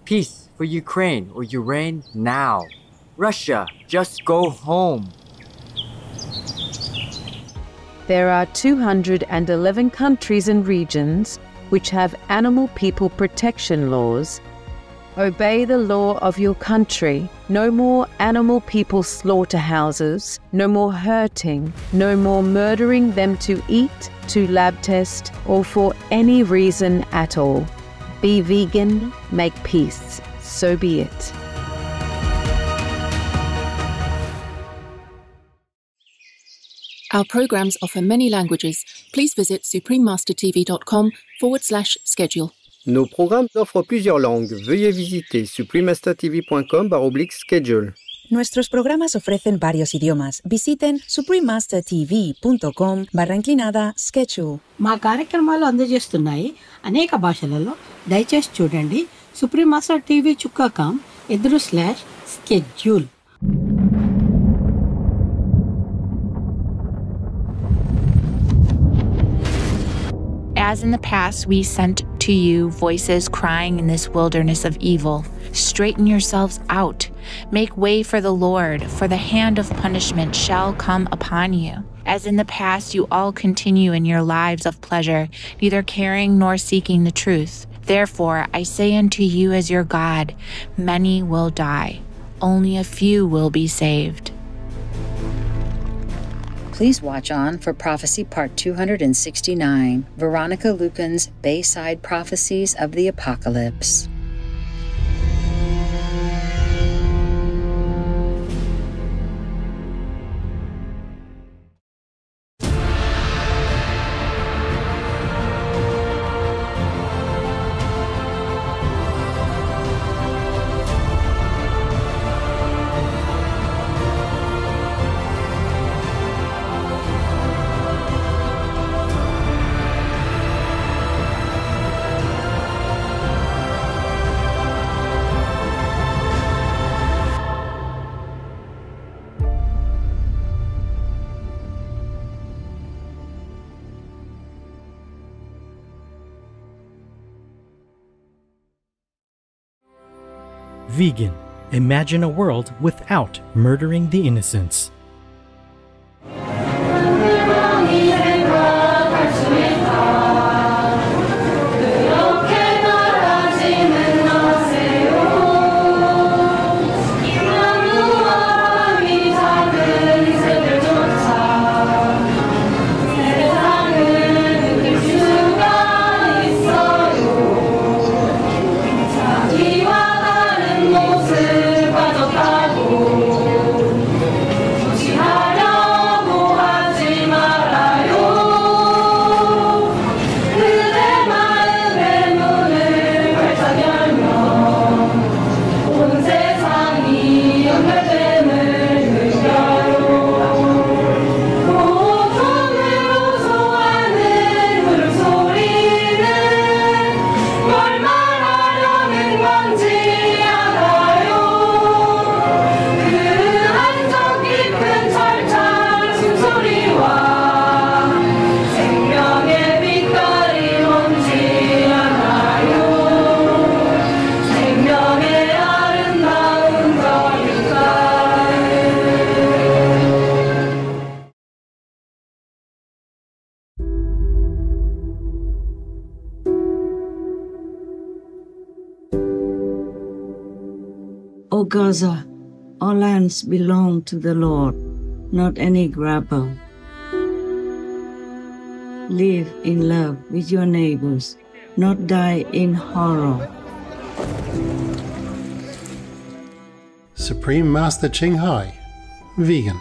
Peace for Ukraine or Ukraine now. Russia, just go home. There are 211 countries and regions which have animal people protection laws. Obey the law of your country. No more animal people slaughterhouses, no more hurting, no more murdering them to eat, to lab test, or for any reason at all. Be vegan, make peace. So be it. Our programs offer many languages. Please visit suprememastertv.com/schedule. Nos programmes offrent plusieurs langues. Veuillez visiter suprememastertv.com/schedule. Nuestros programas ofrecen varios idiomas. Visiten suprememastertv.com/schedule. మా కార్యక్రమాలు అందజేస్తున్నాయి అనేక భాషలలో. దయచేసి చూడండి suprememastertv.com/schedule. As in the past, we sent to you voices crying in this wilderness of evil. Straighten yourselves out. Make way for the Lord, for the hand of punishment shall come upon you. As in the past, you all continue in your lives of pleasure, neither caring nor seeking the truth. Therefore, I say unto you as your God, many will die. Only a few will be saved. Please watch on for Prophecy Part 269, Veronica Luekens' Bayside Prophecies of the Apocalypse. Vegan. Imagine a world without murdering the innocents. O Gaza, all lands belong to the Lord, not any grabber. Live in love with your neighbors, not die in horror. Supreme Master Qinghai, vegan.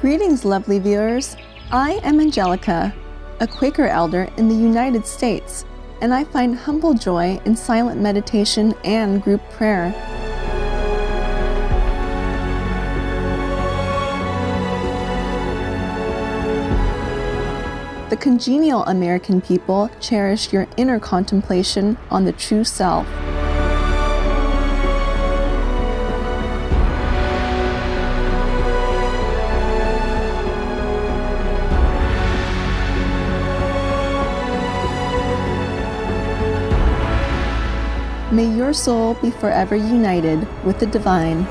Greetings, lovely viewers. I am Angelica, a Quaker elder in the United States. and I find humble joy in silent meditation and group prayer. The congenial American people cherish your inner contemplation on the true self. May your soul be forever united with the divine.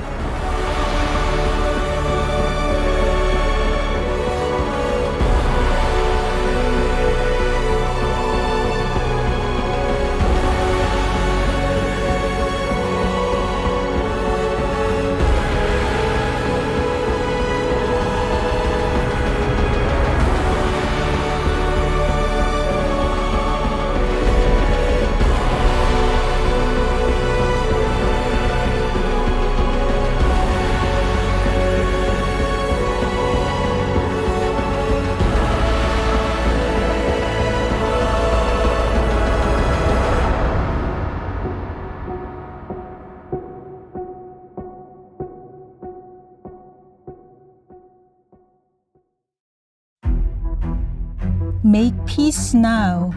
Make peace now,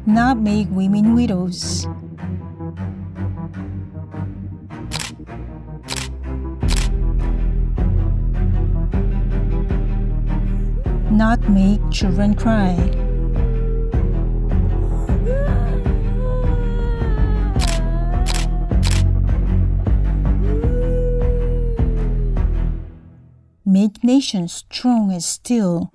not make women widows. Not make children cry. Make nations strong and still.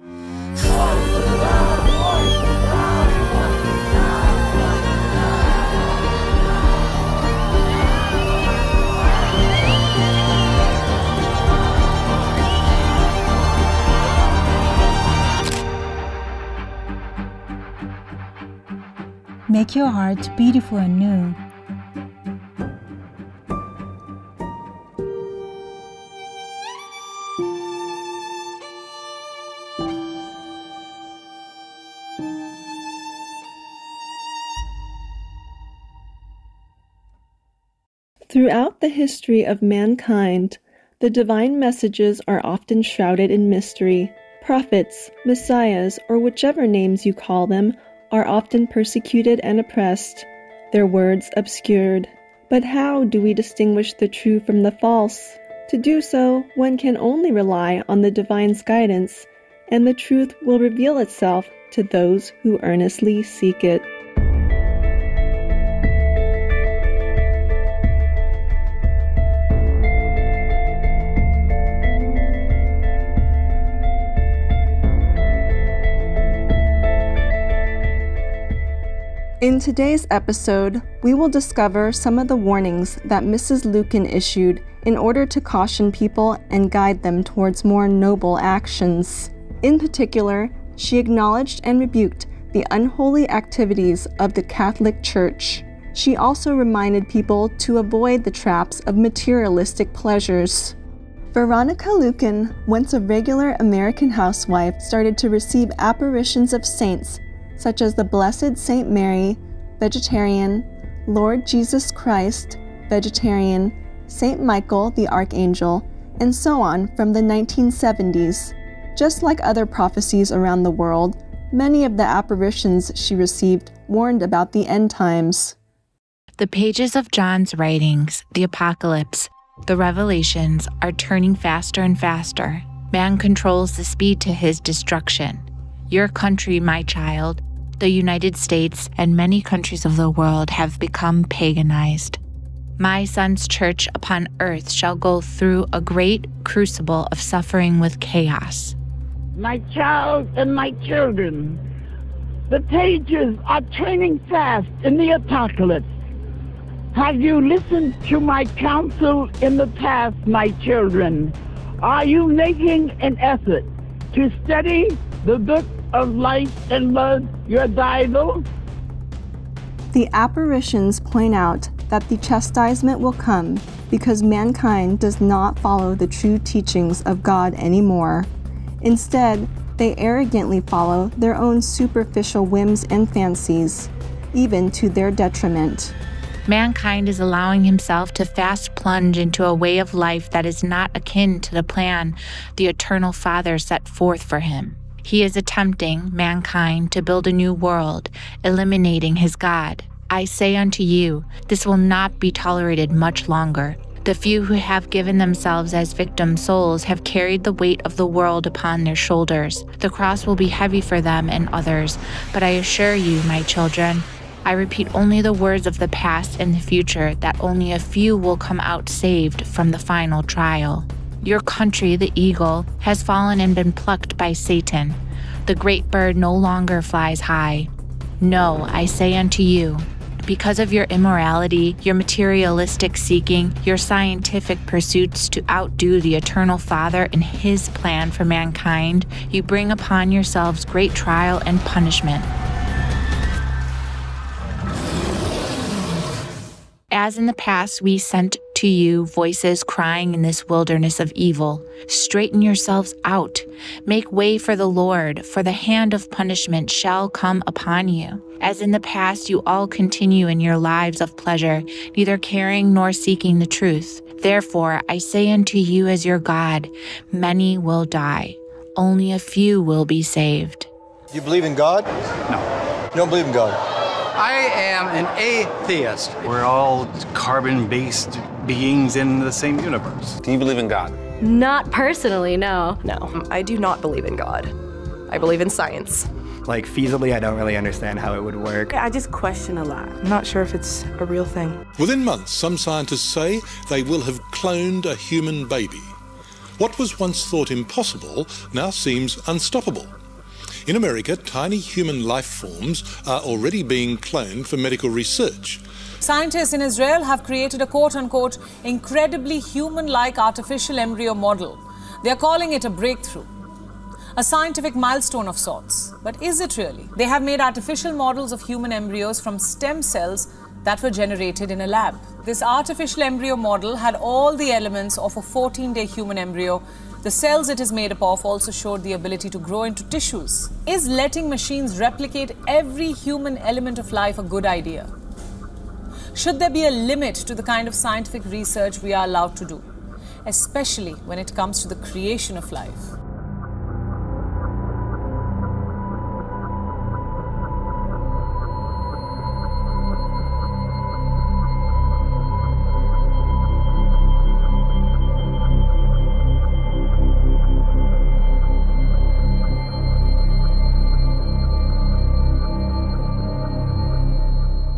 Make your heart beautiful and new. Throughout the history of mankind, the divine messages are often shrouded in mystery. Prophets, messiahs, or whichever names you call them, are often persecuted and oppressed, their words obscured. But how do we distinguish the true from the false? To do so, one can only rely on the divine's guidance, and the truth will reveal itself to those who earnestly seek it. In today's episode, we will discover some of the warnings that Mrs. Luekens issued in order to caution people and guide them towards more noble actions. In particular, she acknowledged and rebuked the unholy activities of the Catholic Church. She also reminded people to avoid the traps of materialistic pleasures. Veronica Luekens, once a regular American housewife, started to receive apparitions of saints such as the Blessed Saint Mary, vegetarian, Lord Jesus Christ, vegetarian, Saint Michael the Archangel, and so on from the 1970s. Just like other prophecies around the world, many of the apparitions she received warned about the end times. The pages of John's writings, the Apocalypse, the Revelations, are turning faster and faster. Man controls the speed to his destruction. Your country, my child, the United States, and many countries of the world have become paganized. My son's church upon earth shall go through a great crucible of suffering with chaos. My child and my children, the pages are turning fast in the Apocalypse. Have you listened to my counsel in the past, my children? Are you making an effort to study the book of life and love, your Bible? The apparitions point out that the chastisement will come because mankind does not follow the true teachings of God anymore. Instead, They arrogantly follow their own superficial whims and fancies, even to their detriment. Mankind is allowing himself to fast plunge into a way of life that is not akin to the plan the Eternal Father set forth for him. He is attempting, mankind, to build a new world, eliminating his God. I say unto you, this will not be tolerated much longer. The few who have given themselves as victim souls have carried the weight of the world upon their shoulders. The cross will be heavy for them and others, but I assure you, my children, I repeat only the words of the past and the future, that only a few will come out saved from the final trial. Your country, the eagle, has fallen and been plucked by Satan. The great bird no longer flies high. No, I say unto you, because of your immorality, your materialistic seeking, your scientific pursuits to outdo the Eternal Father in His plan for mankind, you bring upon yourselves great trial and punishment. As in the past, we sent to you voices crying in this wilderness of evil. Straighten yourselves out. Make way for the Lord, for the hand of punishment shall come upon you. As in the past, you all continue in your lives of pleasure, neither caring nor seeking the truth. Therefore, I say unto you as your God, many will die. Only a few will be saved. You believe in God? No. You don't believe in God? I am an atheist. We're all carbon-based beings in the same universe. Do you believe in God? Not personally, no. No, I do not believe in God. I believe in science. Like, feasibly, I don't really understand how it would work. I just question a lot. I'm not sure if it's a real thing. Within months, some scientists say they will have cloned a human baby. What was once thought impossible now seems unstoppable. In America, tiny human life forms are already being cloned for medical research. Scientists in Israel have created a quote-unquote incredibly human-like artificial embryo model. They are calling it a breakthrough, a scientific milestone of sorts. But is it really? They have made artificial models of human embryos from stem cells that were generated in a lab. This artificial embryo model had all the elements of a 14-day human embryo. The cells it is made up of also showed the ability to grow into tissues. Is letting machines replicate every human element of life a good idea? Should there be a limit to the kind of scientific research we are allowed to do, especially when it comes to the creation of life?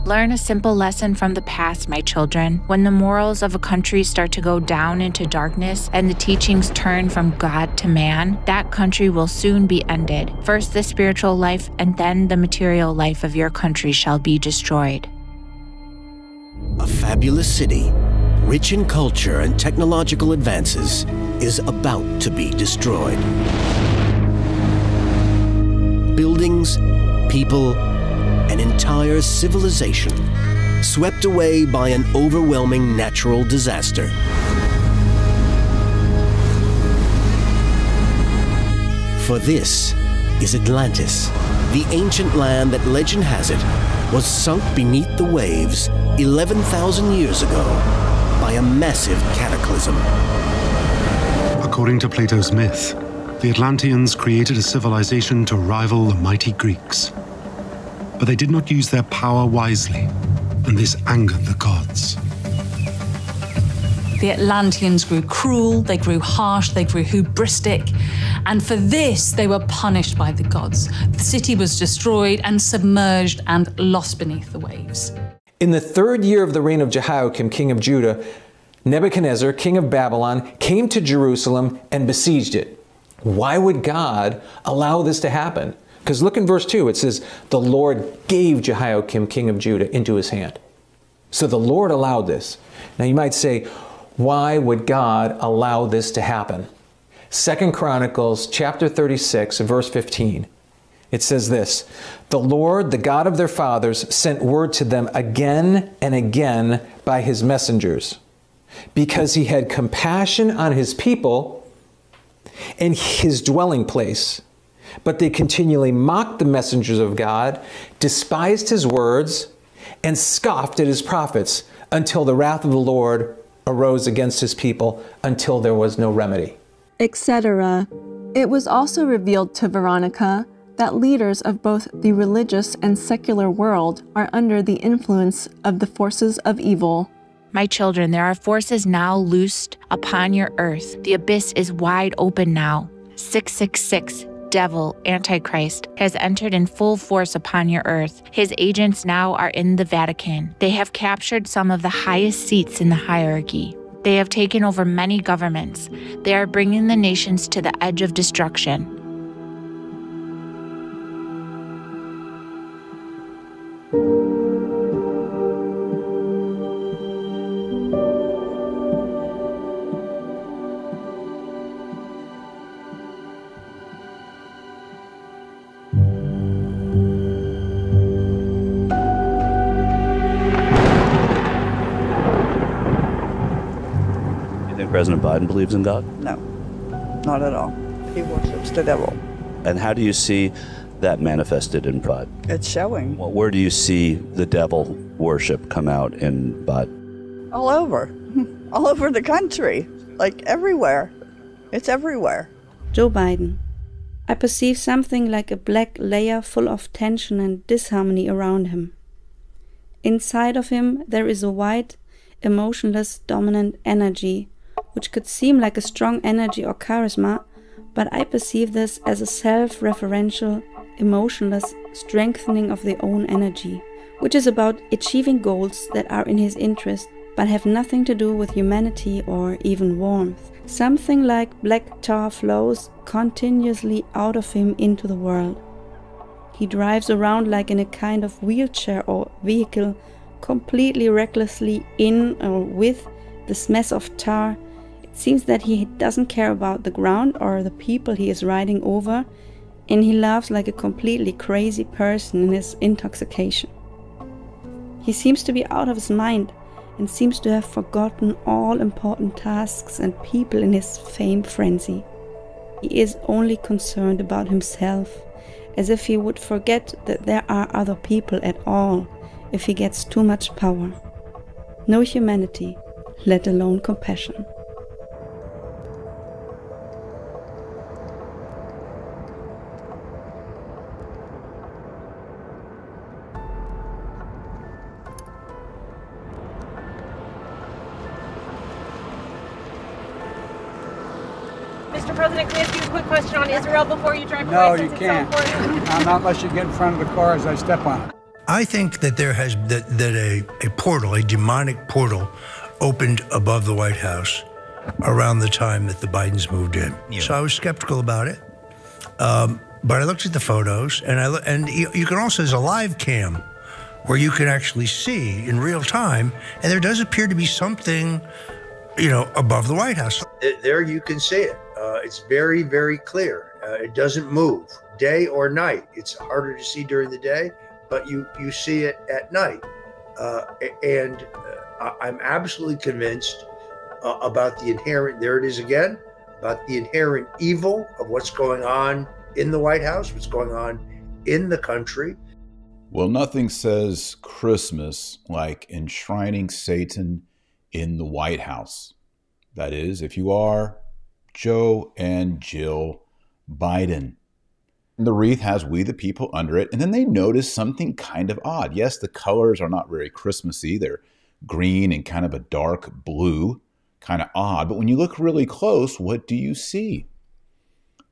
Learn a simple lesson from the past, my children. When the morals of a country start to go down into darkness and the teachings turn from God to man, that country will soon be ended. First the spiritual life and then the material life of your country shall be destroyed. A fabulous city, rich in culture and technological advances, is about to be destroyed. Buildings, people, an entire civilization swept away by an overwhelming natural disaster. For this is Atlantis, the ancient land that legend has it was sunk beneath the waves 11,000 years ago by a massive cataclysm. According to Plato's myth, the Atlanteans created a civilization to rival the mighty Greeks. But they did not use their power wisely, and this angered the gods. The Atlanteans grew cruel, they grew harsh, they grew hubristic, and for this they were punished by the gods. The city was destroyed and submerged and lost beneath the waves. In the 3rd year of the reign of Jehoiakim, king of Judah, Nebuchadnezzar, king of Babylon, came to Jerusalem and besieged it. Why would God allow this to happen? Because look in verse 2, it says, the Lord gave Jehoiakim, king of Judah, into his hand. So the Lord allowed this. Now you might say, why would God allow this to happen? 2 Chronicles chapter 36, verse 15. It says this, the Lord, the God of their fathers, sent word to them again and again by his messengers, because he had compassion on his people and his dwelling place, But they continually mocked the messengers of God, despised his words, and scoffed at his prophets until the wrath of the Lord arose against his people until there was no remedy. Etc. It was also revealed to Veronica that leaders of both the religious and secular world are under the influence of the forces of evil. My children, there are forces now loosed upon your earth. The abyss is wide open now. 666, devil, Antichrist, has entered in full force upon your earth. His agents now are in the Vatican. They have captured some of the highest seats in the hierarchy. They have taken over many governments. They are bringing the nations to the edge of destruction. President Biden believes in God? No, not at all. He worships the devil. And how do you see that manifested in Bud? It's showing. Well, where do you see the devil worship come out in Bud? All over. All over the country. Like everywhere. It's everywhere. Joe Biden. I perceive something like a black layer full of tension and disharmony around him. Inside of him there is a white, emotionless, dominant energy, which could seem like a strong energy or charisma, but I perceive this as a self-referential, emotionless strengthening of the own energy, which is about achieving goals that are in his interest, but have nothing to do with humanity or even warmth. Something like black tar flows continuously out of him into the world. He drives around like in a kind of wheelchair or vehicle, completely recklessly in or with this mess of tar. It seems that he doesn't care about the ground or the people he is riding over, and he laughs like a completely crazy person in his intoxication. He seems to be out of his mind and seems to have forgotten all important tasks and people in his fame frenzy. He is only concerned about himself, as if he would forget that there are other people at all if he gets too much power. No humanity, let alone compassion. Mr. President, can I ask you a quick question on Israel before you drive away? No, you can't. Not unless you get in front of the car as I step on it. I think that there has a portal, a demonic portal, opened above the White House around the time that the Bidens moved in. Yeah. So I was skeptical about it, but I looked at the photos, and you can also, there's a live cam where you can actually see in real time, and there does appear to be something, above the White House. There you can see it. It's very, very clear. It doesn't move day or night. It's harder to see during the day, but you see it at night. And I'm absolutely convinced about the inherent, there it is again, about the inherent evil of what's going on in the White House, what's going on in the country. Well, nothing says Christmas like enshrining Satan in the White House. That is, if you are Joe and Jill Biden. The wreath has "We the People" under it, and then they notice something kind of odd. Yes, the colors are not very Christmassy. They're green and kind of a dark blue, kind of odd. But when you look really close, what do you see?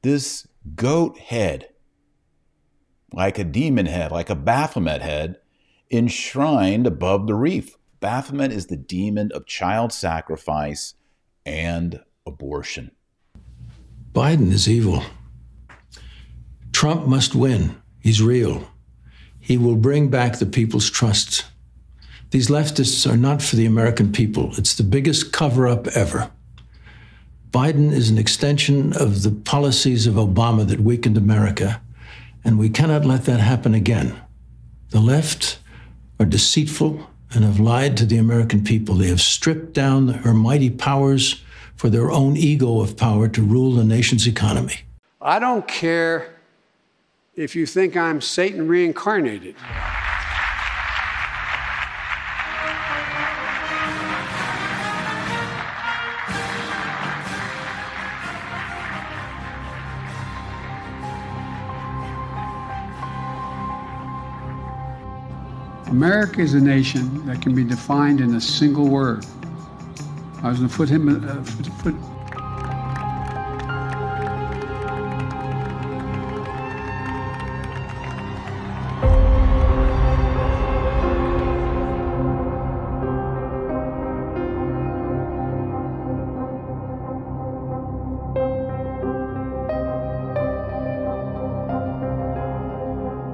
This goat head, like a demon head, like a Baphomet head, enshrined above the wreath. Baphomet is the demon of child sacrifice and abortion. Biden is evil. Trump must win. He's real. He will bring back the people's trust. These leftists are not for the American people. It's the biggest cover-up ever. Biden is an extension of the policies of Obama that weakened America, and we cannot let that happen again. The left are deceitful and have lied to the American people. They have stripped down her mighty powers for their own ego of power to rule the nation's economy. I don't care if you think I'm Satan reincarnated. America is a nation that can be defined in a single word. I was going to put him.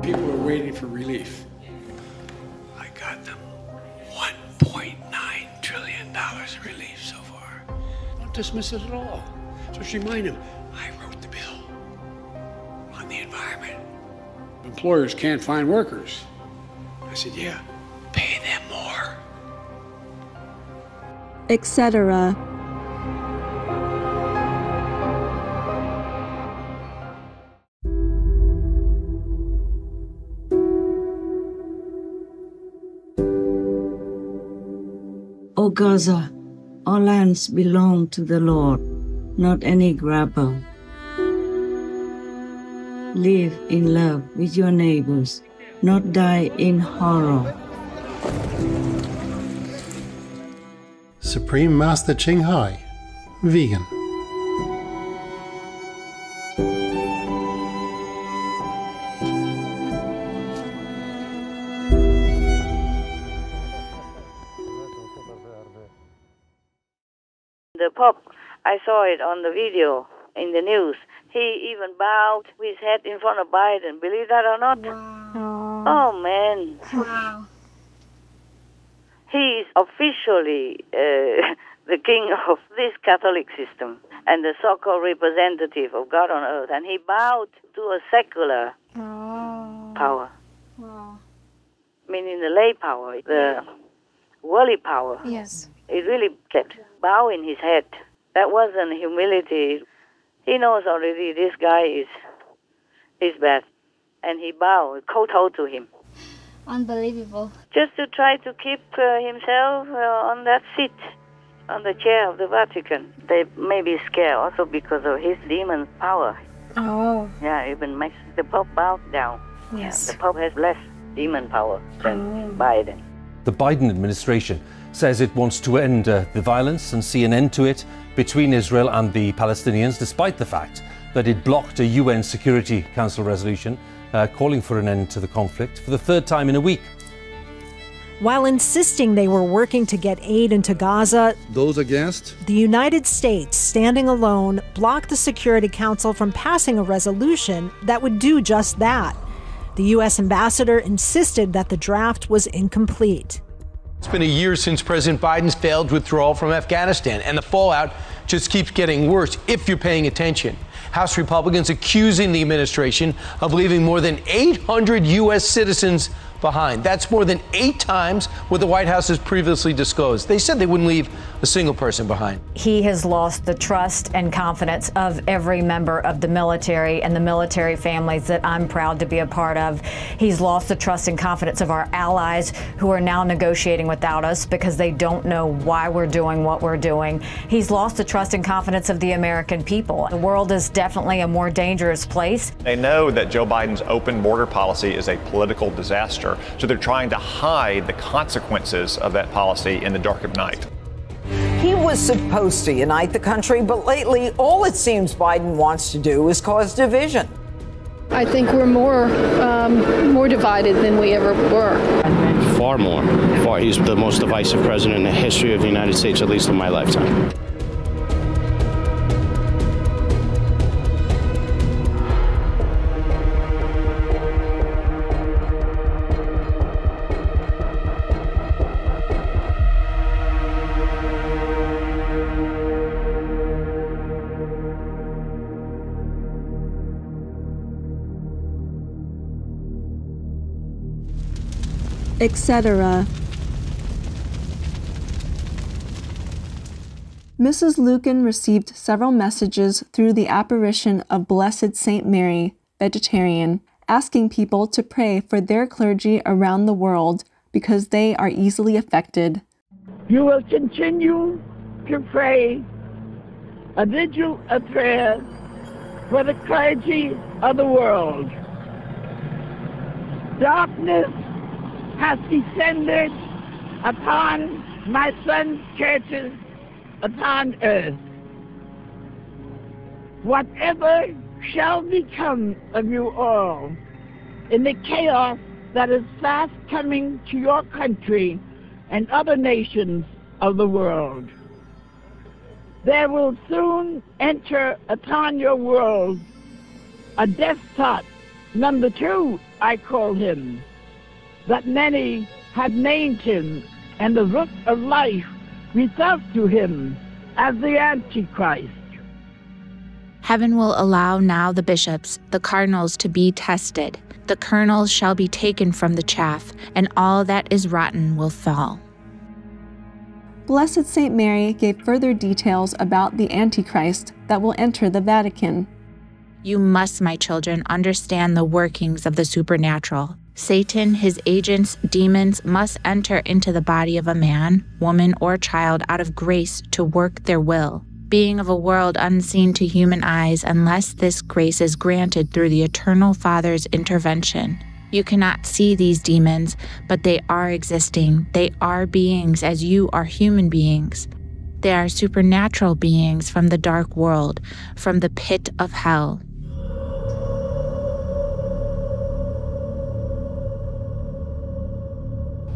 People are waiting for relief. I got them $1.9 trillion relief so far. Don't dismiss it at all. Just remind them, I wrote the bill on the environment. Employers can't find workers. I said, yeah, pay them more. Etc. O Gaza, all lands belong to the Lord, not any grabber. Live in love with your neighbors, not die in horror. Supreme Master Ching Hai, vegan. The Pope, I saw it on the video in the news. He even bowed his head in front of Biden. Believe that or not? Wow. Oh, man. Wow. He is officially the king of this Catholic system and the so-called representative of God on earth. And he bowed to a secular power. Wow. Meaning the lay power, the worldly power. Yes. He really kept bowing his head. That wasn't humility. He knows already this guy is bad. And he bowed, kowtowed to him. Unbelievable. Just to try to keep himself on that seat, on the chair of the Vatican. They may be scared also because of his demon power. Oh. Yeah, even makes the Pope bow down. Yes. The Pope has less demon power than Biden. The Biden administration says it wants to end the violence and see an end to it between Israel and the Palestinians, despite the fact that it blocked a UN Security Council resolution calling for an end to the conflict for the third time in a week. While insisting they were working to get aid into Gaza, those against? The United States, standing alone, blocked the Security Council from passing a resolution that would do just that. The U.S. ambassador insisted that the draft was incomplete. It's been a year since President Biden's failed withdrawal from Afghanistan, and the fallout just keeps getting worse if you're paying attention. House Republicans accusing the administration of leaving more than 800 U.S. citizens behind. That's more than 8 times what the White House has previously disclosed. They said they wouldn't leave a single person behind. He has lost the trust and confidence of every member of the military and the military families that I'm proud to be a part of. He's lost the trust and confidence of our allies who are now negotiating without us because they don't know why we're doing what we're doing. He's lost the trust and confidence of the American people. The world is definitely a more dangerous place. They know that Joe Biden's open border policy is a political disaster, so they're trying to hide the consequences of that policy in the dark of night. He was supposed to unite the country, but lately all it seems Biden wants to do is cause division. I think we're more divided than we ever were. Far more. He's the most divisive president in the history of the United States, at least in my lifetime. Etc. Mrs. Luekens received several messages through the apparition of Blessed Saint Mary, vegetarian, asking people to pray for their clergy around the world because they are easily affected. You will continue to pray a vigil of prayer for the clergy of the world. Darkness has descended upon my son's churches upon earth. Whatever shall become of you all in the chaos that is fast coming to your country and other nations of the world. There will soon enter upon your world a despot, number 2, I call him, that many have named him, and the root of life refers to him as the Antichrist. Heaven will allow now the bishops, the cardinals, to be tested. The kernels shall be taken from the chaff, and all that is rotten will fall. Blessed Saint Mary gave further details about the Antichrist that will enter the Vatican. You must, my children, understand the workings of the supernatural. Satan, his agents, demons, must enter into the body of a man, woman, or child out of grace to work their will, being of a world unseen to human eyes unless this grace is granted through the Eternal Father's intervention. You cannot see these demons, but they are existing. They are beings as you are human beings. They are supernatural beings from the dark world, from the pit of hell.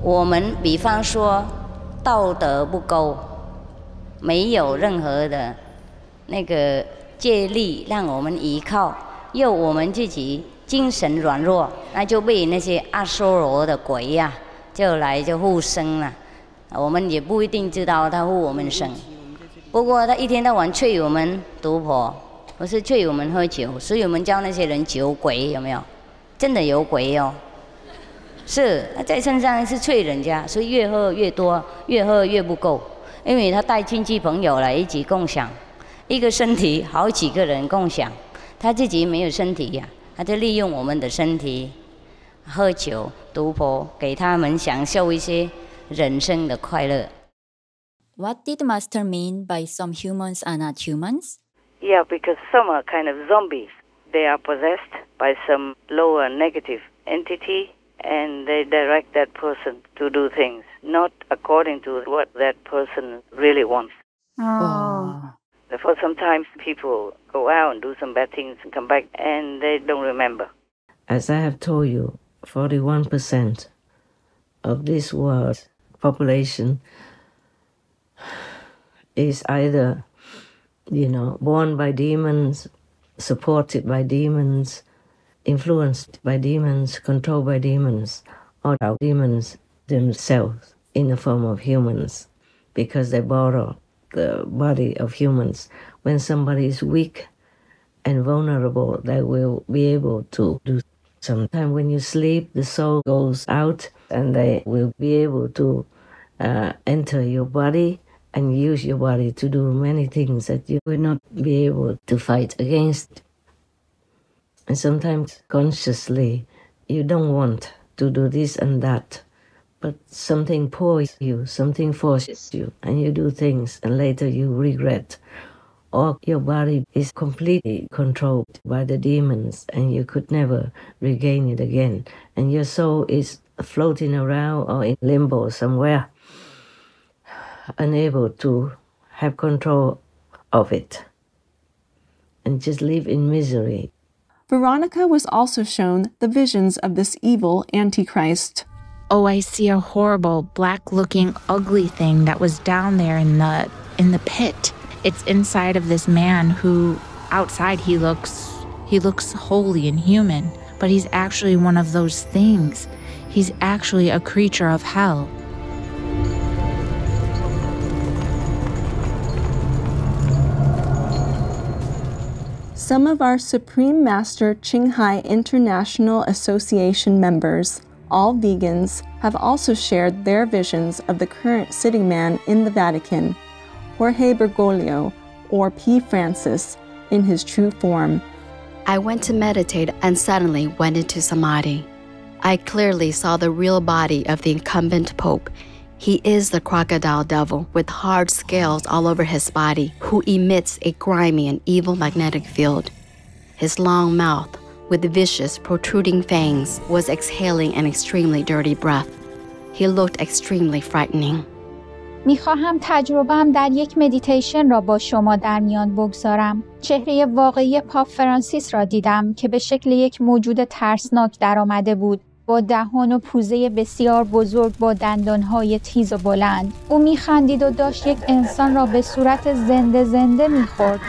我们比方说道德不够，没有任何的那个借力让我们依靠，又我们自己精神软弱，那就被那些阿修罗的鬼呀、就来就附身了。我们也不一定知道他附我们身，不过他一天到晚催我们赌博，不是催我们喝酒，所以我们叫那些人酒鬼，有没有？真的有鬼哦。是，他在身上是催人家，所以越喝越多，越喝越不够，因为他带亲戚朋友来一起共享，一个身体好几个人共享，他自己没有身体呀、他就利用我们的身体，喝酒、赌博，给他们享受一些人生的快乐。What did Master mean by some humans are not humans? Yeah, because some are kind of zombies. They are possessed by some lower negative entity, and they direct that person to do things, not according to what that person really wants. Therefore, sometimes people go out and do some bad things and come back, and they don't remember. As I have told you, 41% of this world's population is either, born by demons, supported by demons, influenced by demons, controlled by demons, or demons themselves in the form of humans, because they borrow the body of humans. When somebody is weak and vulnerable, they will be able to do. Sometimes when you sleep, the soul goes out and they will be able to enter your body and use your body to do many things that you will not be able to fight against. And sometimes consciously, you don't want to do this and that, but something pulls you, something forces you, and you do things, and later you regret. Or your body is completely controlled by the demons, and you could never regain it again. And your soul is floating around or in limbo somewhere, unable to have control of it, and just live in misery. Veronica was also shown the visions of this evil Antichrist. Oh, I see a horrible, black-looking, ugly thing that was down there in the pit. It's inside of this man who, outside he looks holy and human, but he's actually one of those things. He's actually a creature of hell. Some of our Supreme Master Qinghai International Association members, all vegans, have also shared their visions of the current sitting man in the Vatican, Jorge Bergoglio, or P. Francis, in his true form. I went to meditate and suddenly went into samadhi. I clearly saw the real body of the incumbent pope. He is the crocodile devil with hard scales all over his body, who emits a grimy and evil magnetic field. His long mouth, with vicious, protruding fangs, was exhaling an extremely dirty breath. He looked extremely frightening. میخواهم تجربه‌ام در یک مدیتیشن را با شما در میان بگذارم. چهره واقعی پاپ فرانسیس را دیدم که به شکل یک موجود ترسناک درآمده بود، با دهان و پوزه بسیار بزرگ با دندانهای تیز و بلند. او میخندید و داشت یک انسان را به صورت زنده میخورد.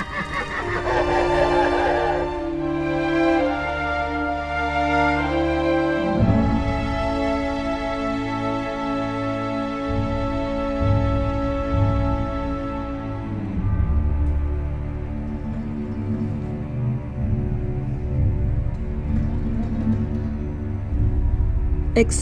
etc.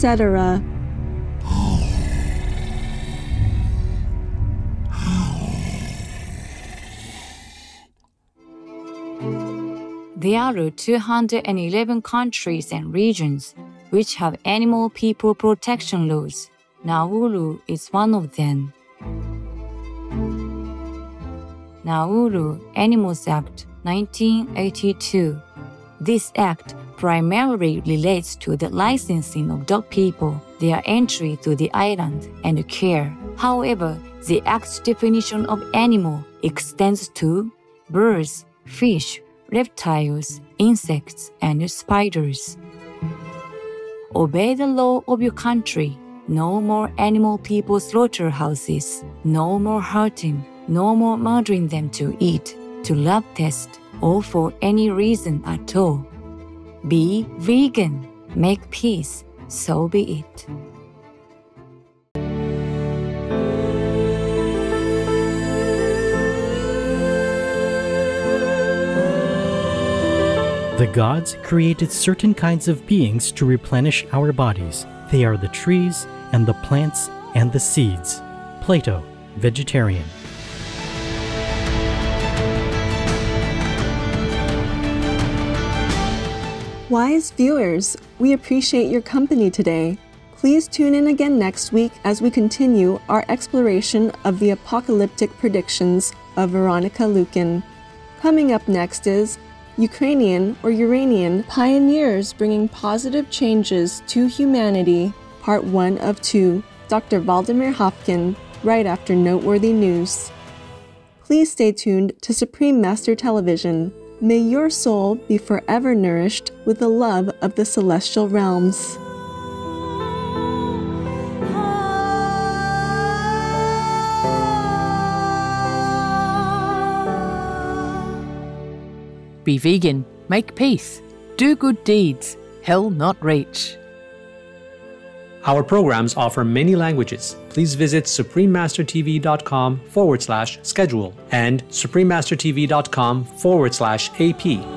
There are 211 countries and regions which have animal people protection laws. Nauru is one of them. Nauru Animals Act 1982. This act primarily relates to the licensing of dog people, their entry to the island, and care. However, the Act's definition of animal extends to birds, fish, reptiles, insects, and spiders. Obey the law of your country. No more animal people slaughterhouses. No more hurting. No more murdering them to eat, to lab test, or for any reason at all. Be vegan. Make peace. So be it. The gods created certain kinds of beings to replenish our bodies. They are the trees and the plants and the seeds. Plato, vegetarian. Wise viewers, we appreciate your company today. Please tune in again next week as we continue our exploration of the apocalyptic predictions of Veronica Luekens. Coming up next is Ukrainian or Uranian Pioneers Bringing Positive Changes to Humanity, Part 1 of 2, Dr. Valdemir Hopkin, right after Noteworthy News. Please stay tuned to Supreme Master Television. May your soul be forever nourished with the love of the celestial realms. Be vegan, make peace, do good deeds, hell not reach. Our programs offer many languages. Please visit suprememastertv.com/schedule and suprememastertv.com/AP.